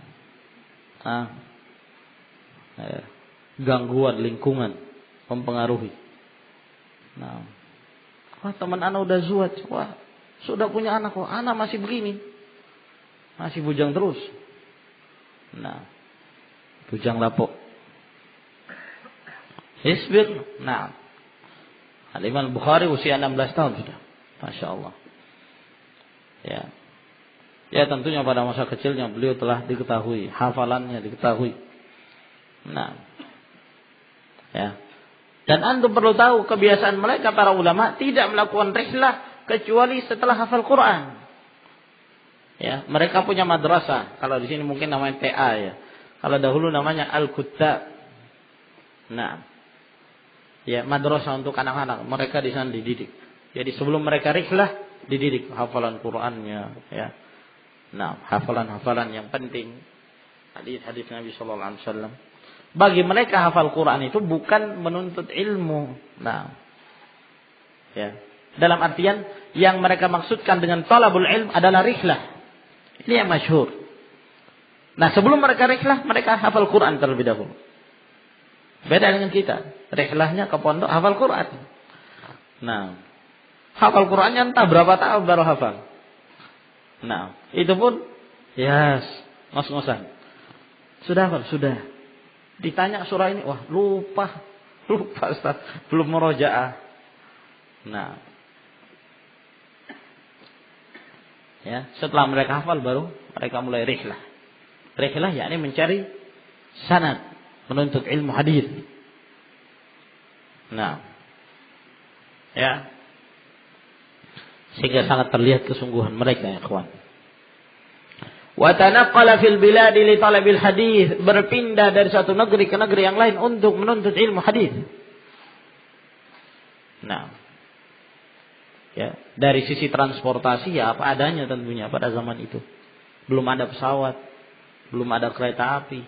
Gangguan lingkungan mempengaruhi. Nah, teman anak udah zuat, sudah punya anak, anak masih begini, masih bujang terus. Nah, bujang lapuk. Isbir. Nah, Al-Imam Bukhari usia 16 tahun sudah, Masya Allah. Ya tentunya pada masa kecilnya beliau telah diketahui, hafalannya diketahui. Nah, ya. Dan antum perlu tahu kebiasaan mereka para ulama tidak melakukan rihlah kecuali setelah hafal Quran. Ya, mereka punya madrasah. Kalau di sini mungkin namanya TA ya. Kalau dahulu namanya Al-Kuttab. Nah, ya madrasah untuk anak-anak. Mereka di sana dididik. Jadi sebelum mereka rihlah dididik hafalan Qurannya. Ya, nah hafalan-hafalan yang penting. Hadis-hadis Nabi Sallallahu Alaihi Wasallam. Bagi mereka hafal Quran itu bukan menuntut ilmu. Nah, ya. Dalam artian yang mereka maksudkan dengan talabul ilm adalah rihlah. Ini yang masyhur. Nah, sebelum mereka rihlah, mereka hafal Quran terlebih dahulu. Beda dengan kita. Rihlahnya ke pondok hafal Quran. Nah, hafal Qurannya entah berapa tahun baru hafal. Nah, itu pun ngos-ngosan. Sudah hafal, sudah. Ditanya surah ini, lupa Ustaz, belum murojaah. Nah, ya, setelah mereka hafal baru mereka mulai rihlah. Rihlah yakni mencari sanad, menuntut ilmu hadis. Nah, ya, sehingga sangat terlihat kesungguhan mereka, ya kawan. Wa tanaqqala fil biladi li talabil hadis, berpindah dari satu negeri ke negeri yang lain untuk menuntut ilmu hadis. Nah, ya, dari sisi transportasi ya apa adanya tentunya pada zaman itu. Belum ada pesawat, belum ada kereta api.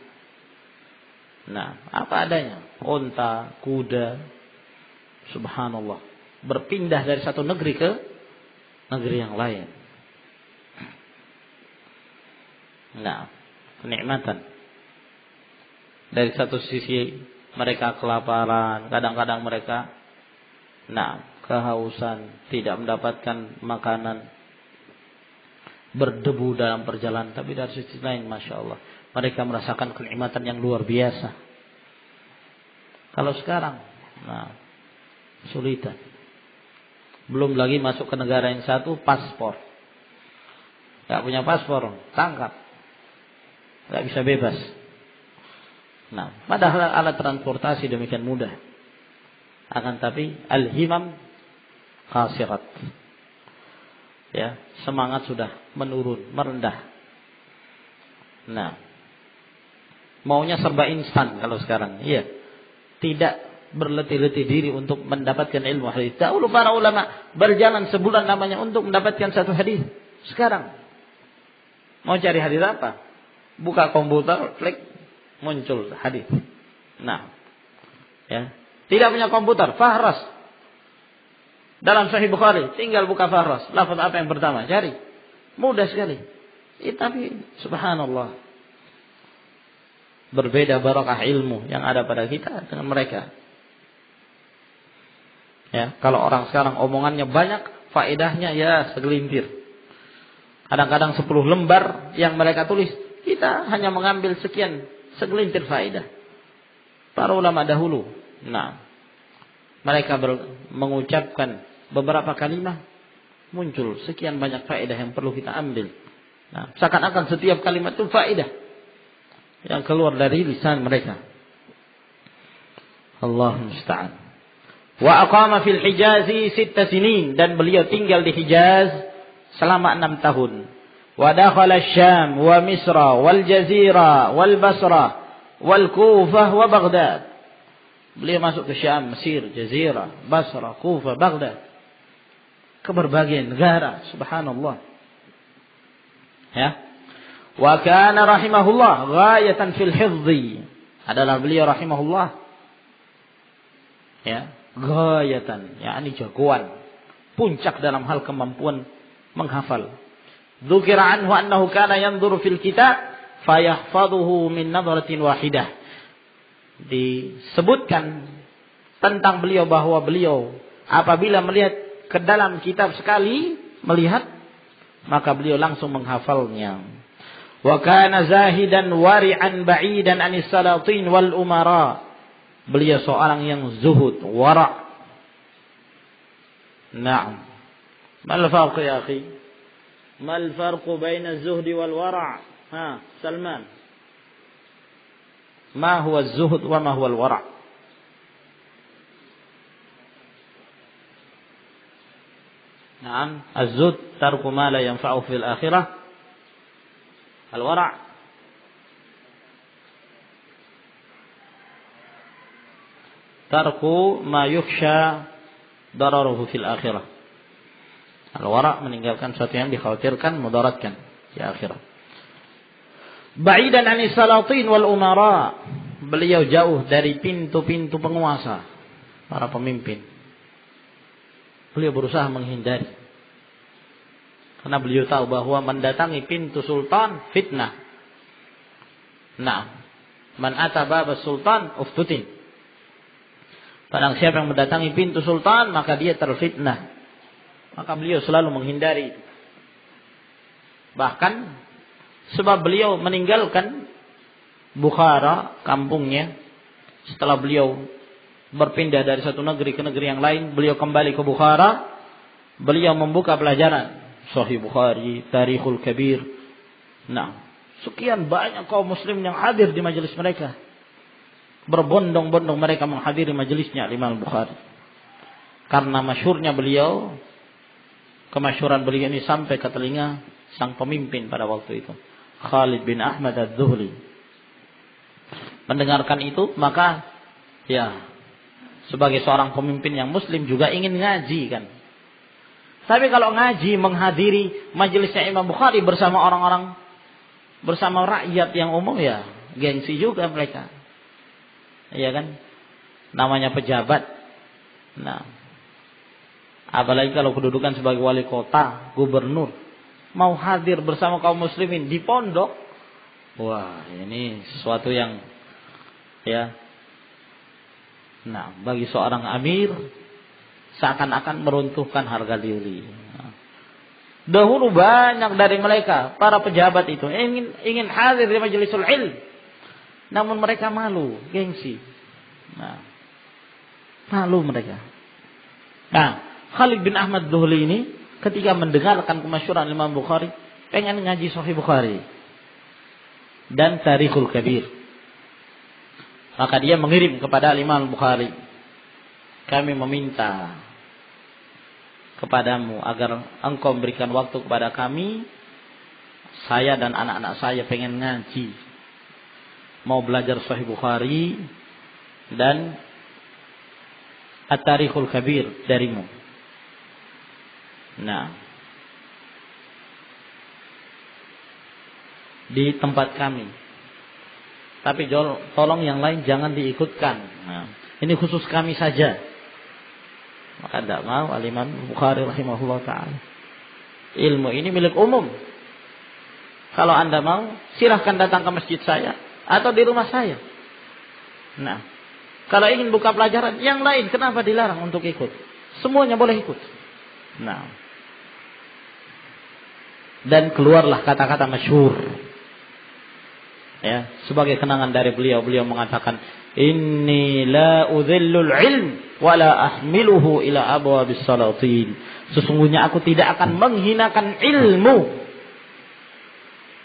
Nah, apa adanya, unta, kuda. Subhanallah, berpindah dari satu negeri ke negeri yang lain. Nah, kenikmatan. Dari satu sisi mereka kelaparan, kadang-kadang mereka kehausan, tidak mendapatkan makanan, berdebu dalam perjalanan. Tapi dari sisi lain, Masya Allah, mereka merasakan kenikmatan yang luar biasa. Kalau sekarang, kesulitan. Belum lagi masuk ke negara yang satu, paspor. Gak punya paspor, tangkap. Gak bisa bebas. Padahal alat transportasi demikian mudah. Akan tapi al-himam khasirat. Ya, semangat sudah menurun, merendah. Maunya serba instan kalau sekarang. Iya. Tidak berletih-letih diri untuk mendapatkan ilmu hadis. Dahulu para ulama berjalan sebulan namanya untuk mendapatkan satu hadis. Sekarang mau cari hadis apa? Buka komputer, klik, muncul hadis. Ya. Tidak punya komputer, fahras. Dalam Sahih Bukhari, tinggal buka fahras. Lafaz apa yang pertama? Cari. Mudah sekali. Tapi subhanallah, berbeda barakah ilmu yang ada pada kita dengan mereka. Ya, kalau orang sekarang omongannya banyak, faedahnya ya segelintir. Kadang-kadang 10 lembar yang mereka tulis, kita hanya mengambil sekian, segelintir faedah. Para ulama dahulu, mereka mengucapkan beberapa kalimat, muncul sekian banyak faedah yang perlu kita ambil. Seakan-akan setiap kalimat itu faedah yang keluar dari lisan mereka. Allah musta'an. Wa aqama fil Hijazi 6 sinin, dan beliau tinggal di Hijaz selama 6 tahun. Wa dakhala Syam wa Misra wal Jazira wal Basra wal Kufah wa Baghdad. Beliau masuk ke Syam, Mesir, Jazirah, Basra, Kufah, Baghdad. Ke berbagai negara, subhanallah. Ya. Wa kana rahimahullah ghayatan fil hifdzi. Adalah beliau rahimahullah, ya, ghayatan, yakni jagoan, puncak dalam hal kemampuan menghafal. Dzukira anhu annahu kana yanzuru fil kitab fayahfazuhu min nadratin wahidah. Disebutkan tentang beliau bahwa beliau apabila melihat ke dalam kitab sekali melihat, maka beliau langsung menghafalnya. Wa kana zahidan wari'an ba'idan anis salatin wal umara. Beliau seorang yang zuhud, wara'. Naam. Mal farq ya akhi? Mal farq baina az-zuhd wal wara'? Salman. Ma huwa az-zuhd wa ma huwa al-wara'? Naam, az-zuhd tarku ma la yanfa'u fil akhirah. Al-wara' tarku ma yukhsha dararuhu fil akhirah. Al-wara' meninggalkan sesuatu yang dikhawatirkan mudaratkan di akhirat. Ba'idan anis salatin wal umara. Beliau jauh dari pintu-pintu penguasa, para pemimpin. Beliau berusaha menghindari. Karena beliau tahu bahwa mendatangi pintu sultan fitnah. Man ata bab sultan uftutin. Barang siapa yang mendatangi pintu sultan, maka dia terfitnah. Maka beliau selalu menghindari itu. Bahkan sebab beliau meninggalkan Bukhara, kampungnya, setelah beliau berpindah dari satu negeri ke negeri yang lain, beliau kembali ke Bukhara. Beliau membuka pelajaran Sahih Bukhari, Tarikhul Kabir. Sekian banyak kaum muslim yang hadir di majelis mereka. Berbondong-bondong mereka menghadiri majelisnya Imam Bukhari. Karena masyhurnya beliau, kemasyhuran beliau ini sampai ke telinga sang pemimpin pada waktu itu, Khalid bin Ahmad Az-Zuhli. Mendengarkan itu, maka ya, sebagai seorang pemimpin yang muslim juga ingin ngaji kan. Tapi kalau ngaji menghadiri majelisnya Imam Bukhari bersama orang-orang, bersama rakyat yang umum, ya gengsi juga mereka. Iya kan? Namanya pejabat. Apalagi kalau kedudukan sebagai wali kota, gubernur, mau hadir bersama kaum muslimin di pondok. Wah, ini sesuatu yang ya Nah, bagi seorang amir seakan-akan meruntuhkan harga diri. Dahulu banyak dari mereka, para pejabat itu ingin hadir di majlisul ilm, namun mereka malu, gengsi. Nah, malu mereka. Nah, Khalid bin Ahmad Dhuhli ini ketika mendengarkan kemasyhuran Imam Bukhari, pengen ngaji Sahih Bukhari dan Tarikhul Kabir. Maka dia mengirim kepada Imam Bukhari, kami meminta kepadamu agar engkau memberikan waktu kepada kami. Saya dan anak-anak saya pengen ngaji, mau belajar Sahih Bukhari dan At-Tarikhul Kabir darimu. Nah, di tempat kami. Tapi tolong yang lain jangan diikutkan. Nah, ini khusus kami saja. Maka tidak mau Al-Imam Bukhari rahimahullah ta'ala. Ilmu ini milik umum. Kalau anda mau, silahkan datang ke masjid saya atau di rumah saya. Nah, kalau ingin buka pelajaran yang lain, kenapa dilarang untuk ikut? Semuanya boleh ikut. Nah, dan keluarlah kata-kata masyhur. Ya, sebagai kenangan dari beliau mengatakan, inni la udhillul ilm wa la ahmiluhu ila abwabis salatin. Sesungguhnya aku tidak akan menghinakan ilmu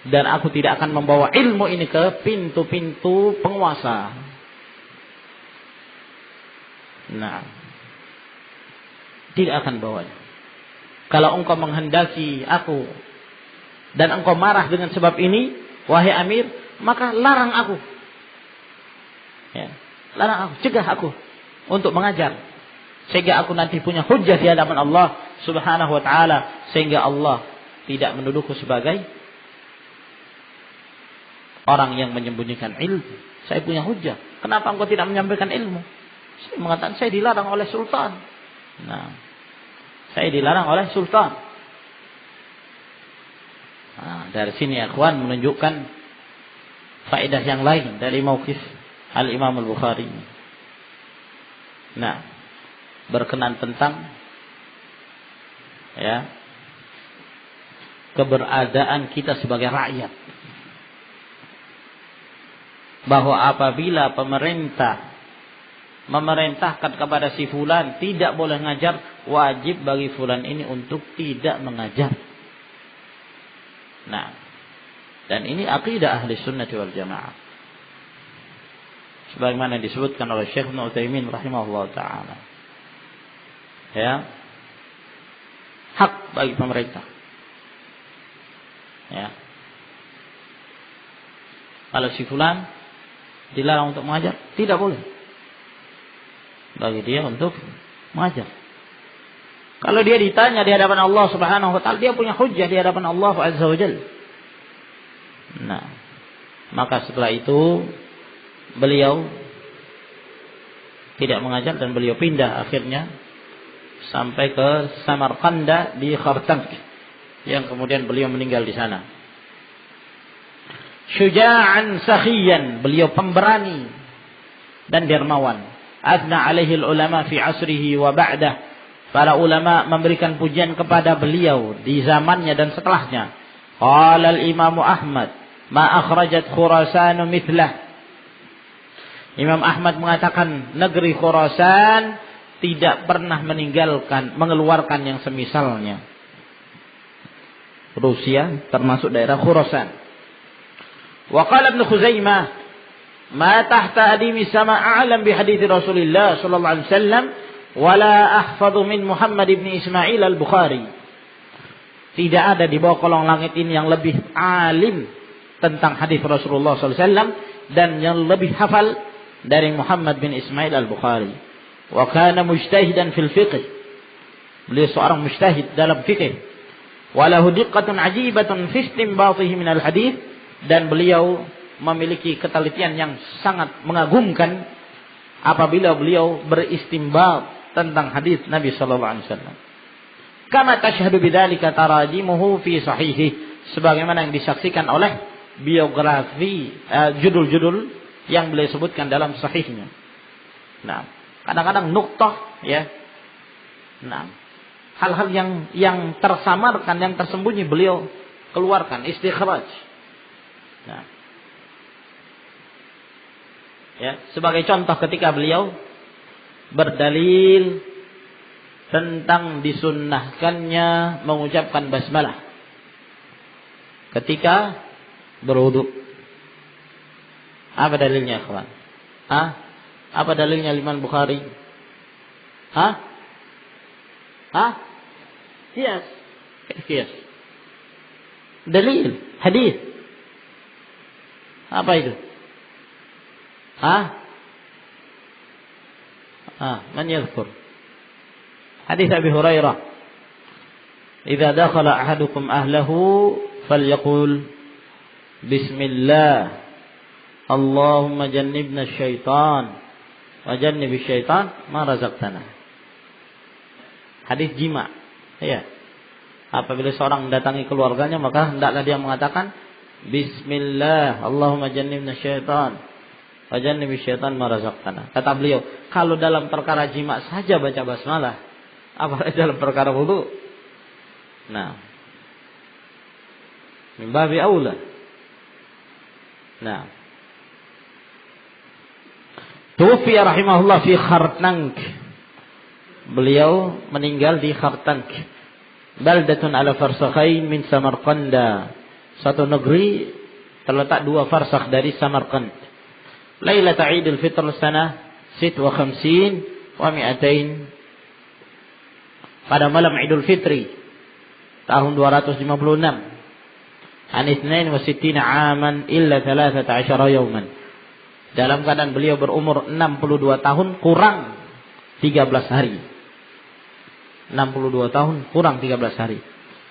dan aku tidak akan membawa ilmu ini ke pintu-pintu penguasa. Nah, tidak akan bawanya. Kalau engkau menghendaki aku dan engkau marah dengan sebab ini, wahai amir, maka larang aku. Ya, larang aku, cegah aku untuk mengajar, sehingga aku nanti punya hujjah di hadapan Allah Subhanahu wa taala, sehingga Allah tidak menuduhku sebagai orang yang menyembunyikan ilmu. Saya punya hujjah. Kenapa engkau tidak menyampaikan ilmu? Saya mengatakan saya dilarang oleh sultan. Nah, saya dilarang oleh sultan. Nah, dari sini akhwan menunjukkan faedah yang lain dari mauqif Al-Imam Al-Bukhari. Nah, berkenan tentang ya keberadaan kita sebagai rakyat. Bahwa apabila pemerintah memerintahkan kepada si fulan tidak boleh ngajar, wajib bagi fulan ini untuk tidak mengajar. Nah, dan ini akidah ahli sunnah wal jamaah, sebagaimana disebutkan oleh Syekh Ibnu Utsaimin rahimahullah ta'ala. Ya, hak bagi pemerintah. Ya, kalau si fulan dilarang untuk mengajar, tidak boleh bagi dia untuk mengajar. Kalau dia ditanya di hadapan Allah Subhanahu wa taala, dia punya hujjah di hadapan Allah Azza wa Jalla. Nah, maka setelah itu beliau tidak mengajar dan beliau pindah akhirnya sampai ke Samarkanda di Khartang, yang kemudian beliau meninggal di sana. Syuja'an sakhiyan, beliau pemberani dan dermawan. Adna alaihi ulama fi asrihi wa ba'dah. Para ulama memberikan pujian kepada beliau di zamannya dan setelahnya. Qala al-Imam Ahmad, ma akhrajat Khurasan mithlah. Imam Ahmad mengatakan negeri Khurasan tidak pernah mengeluarkan yang semisalnya. Rusia termasuk daerah Khurasan. Wa qala Ibnu Khuzaimah, ma tahta adimi sama a'lam bi hadits Rasulullah sallallahu alaihi wasallam wala ahfadhu min Muhammad ibn Ismail al-Bukhari. Tidak ada di bawah kolong langit ini yang lebih alim tentang hadis Rasulullah sallallahu alaihi wasallam dan yang lebih hafal dari Muhammad bin Ismail al-Bukhari. Wa kana mujtahidan fil fiqh. Beliau seorang mujtahid dalam fikih. Wa lahu diqqatun ajibatun fi istinbatihi min al-hadits, dan beliau memiliki ketelitian yang sangat mengagumkan apabila beliau beristimbat tentang hadis Nabi sallallahu alaihi wasallam. Kama tashhadu bidzalika tarajimuhu fi sahihi, sebagaimana yang disaksikan oleh biografi judul-judul yang beliau sebutkan dalam sahihnya. Nah, Kadang-kadang nuktah, ya. Nah, hal-hal yang tersamarkan, yang tersembunyi beliau keluarkan, istikhraj. Nah. Ya, sebagai contoh ketika beliau berdalil tentang disunnahkannya mengucapkan basmalah ketika berwudu. Apa dalilnya, kawan? Apa dalilnya Imam Bukhari? Kias. Dalil, hadis. Apa itu? Man yadhkur? Hadis Abi Hurairah. Idza dakhala ahadukum ahlahu falyaqul bismillah. Allahumma jannibna syaitan wa jannibish syaitan ma razaqtana. Hadis jima. Ya. Apabila seorang mendatangi keluarganya, maka hendaklah dia mengatakan bismillah, Allahumma jannibna syaitan wa jannibish syaitan ma razaqtana. Kata beliau, kalau dalam perkara jima saja baca basmalah, apalagi dalam perkara wudu? Nah, min babi aula. Nah, tuwfiya rahimahullah fi Khartank. Beliau meninggal di Khartank. Baldatun ala farsakhain min Samarqanda. Satu negeri terletak 2 farsakh dari Samarqand. Lailat Idul Fitr sanah 56 wa 200. Pada malam Idul Fitri tahun 256. An 62 aman illa 13 yawman. Dalam keadaan beliau berumur 62 tahun kurang 13 hari. 62 tahun kurang 13 hari.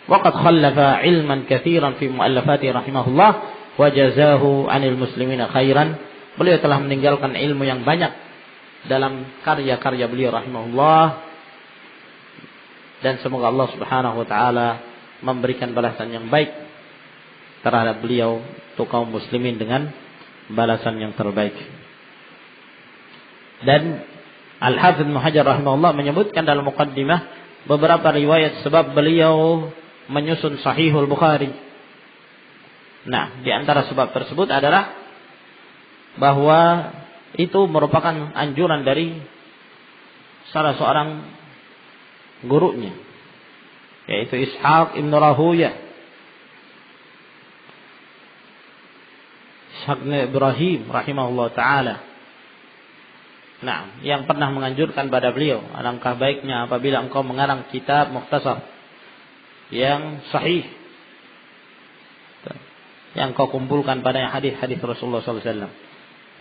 Waqad khallafa ilman katsiran fi muallafati rahimahullah wa jazahu 'anil muslimina khairan. Beliau telah meninggalkan ilmu yang banyak dalam karya-karya beliau rahimahullah, dan semoga Allah Subhanahu wa taala memberikan balasan yang baik terhadap beliau untuk kaum muslimin dengan balasan yang terbaik. Dan Al-Hafidz Ibnu Hajar rahimahullah menyebutkan dalam muqaddimah beberapa riwayat sebab beliau menyusun Sahihul Bukhari. Nah, di antara sebab tersebut adalah bahwa itu merupakan anjuran dari salah seorang gurunya, yaitu Ishaq Ibn Rahuyah, Ishaq bin Ibrahim rahimahullah ta'ala. Nah, yang pernah menganjurkan pada beliau, alangkah baiknya apabila engkau mengarang kitab mukhtasar yang sahih, yang kau kumpulkan pada hadis-hadis Rasulullah SAW.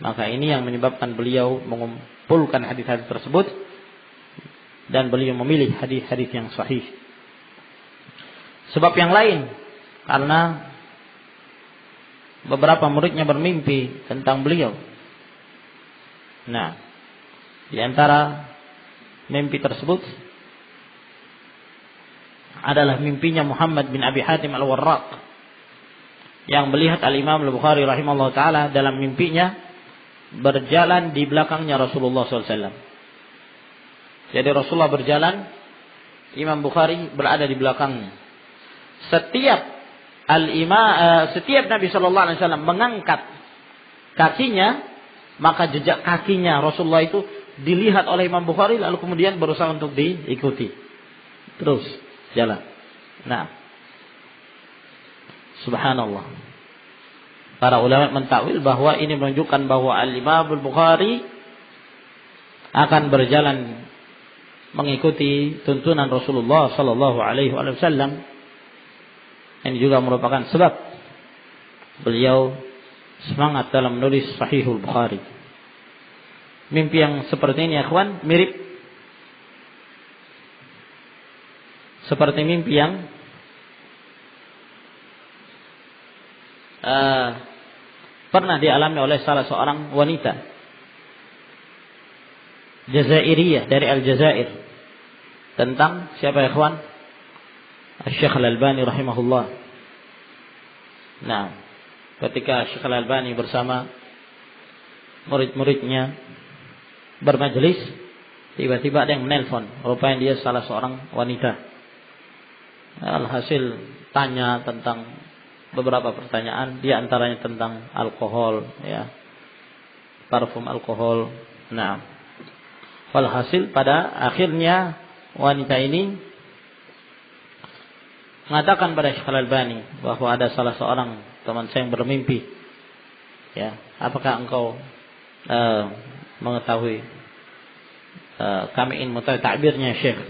Maka ini yang menyebabkan beliau mengumpulkan hadis-hadis tersebut, dan beliau memilih hadis-hadis yang sahih. Sebab yang lain, karena beberapa muridnya bermimpi tentang beliau. Nah, di antara mimpi tersebut adalah mimpinya Muhammad bin Abi Hatim Al-Warraq, yang melihat Al-Imam Al-Bukhari rahimahullah ta'ala dalam mimpinya berjalan di belakangnya Rasulullah SAW. Jadi Rasulullah berjalan, Imam Bukhari berada di belakangnya. Setiap Nabi SAW mengangkat kakinya, maka jejak kakinya Rasulullah itu dilihat oleh Imam Bukhari, lalu kemudian berusaha untuk diikuti. Terus jalan. Nah, subhanallah. Para ulama mentakwil bahwa ini menunjukkan bahwa Al-Imam Al-Bukhari akan berjalan mengikuti tuntunan Rasulullah sallallahu alaihi wasallam. Ini juga merupakan sebab beliau semangat dalam menulis Sahihul Bukhari. Mimpi yang seperti ini, akhwan, mirip seperti mimpi yang pernah dialami oleh salah seorang wanita Jazairiyah dari Aljazair. Tentang siapa, ikhwan? Syekh Al-Albani rahimahullah. Nah, ketika Syekh Al-Albani bersama murid-muridnya bermajlis, Tiba-tiba ada yang menelpon, rupanya dia salah seorang wanita. Alhasil tanya tentang beberapa pertanyaan, di antaranya tentang alkohol, ya, parfum alkohol. Nah, walhasil pada akhirnya wanita ini mengatakan pada Syekh Al-Albani bahwa ada salah seorang teman saya yang bermimpi. Ya, apakah engkau mengetahui? Kami ingin mengetahui takbirnya Syekh.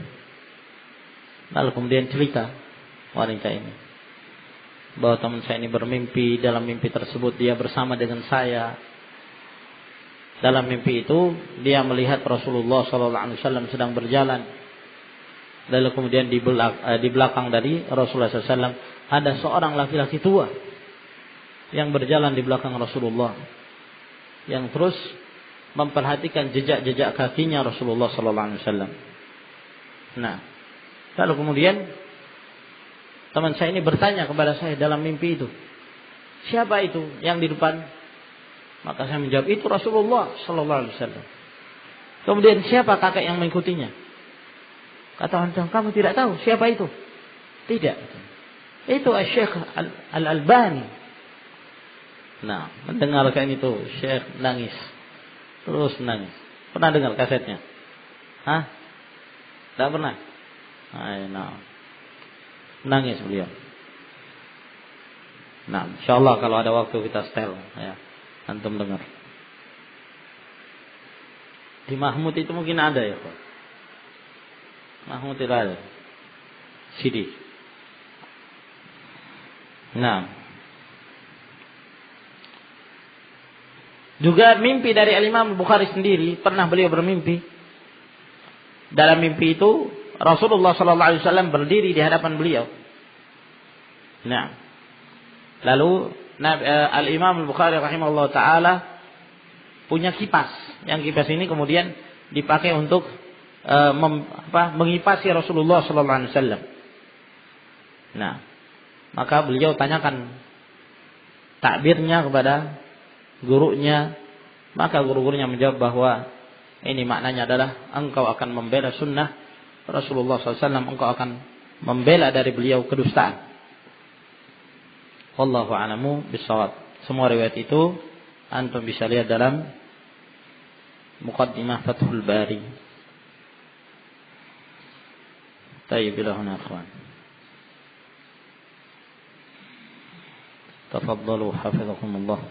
Lalu kemudian cerita wanita ini bahwa teman saya ini bermimpi, dalam mimpi tersebut dia bersama dengan saya. Dalam mimpi itu dia melihat Rasulullah SAW sedang berjalan. Lalu kemudian di belakang dari Rasulullah SAW ada seorang laki-laki tua yang berjalan di belakang Rasulullah, yang terus memperhatikan jejak-jejak kakinya Rasulullah SAW. Nah, lalu kemudian teman saya ini bertanya kepada saya dalam mimpi itu, siapa itu yang di depan? Maka saya menjawab, itu Rasulullah SAW. Kemudian siapa kakek yang mengikutinya? Kata wanita, kamu tidak tahu siapa itu? Tidak. Itu Syekh Al-Albani. Nah, mendengarkan itu Syekh nangis. Terus nangis. Pernah dengar kasetnya? Hah? Tidak pernah? Nah. Nangis beliau. Nah, insyaallah kalau ada waktu kita setel, ya. Antum dengar. Di Mahmud itu mungkin ada ya, Pak. Mahmud tidak ada. CD. Nah. Juga mimpi dari Al-Imam Bukhari sendiri, pernah beliau bermimpi. Dalam mimpi itu Rasulullah SAW berdiri di hadapan beliau. Nah, lalu Al-Imam Al-Bukhari rahimahullah ta'ala punya kipas. Yang kipas ini kemudian dipakai untuk mengipasi Rasulullah SAW. Nah, maka beliau tanyakan takbirnya kepada gurunya. Maka guru-gurunya menjawab bahwa ini maknanya adalah engkau akan membela sunnah Rasulullah SAW, engkau akan membela dari beliau kedustaan. Wallahu a'lamu bissawab. Semua riwayat itu antum bisa lihat dalam Muqaddimah Fathul Bari. Tayyib ilahuna akhwan. Tafaddalu hafizakumullah.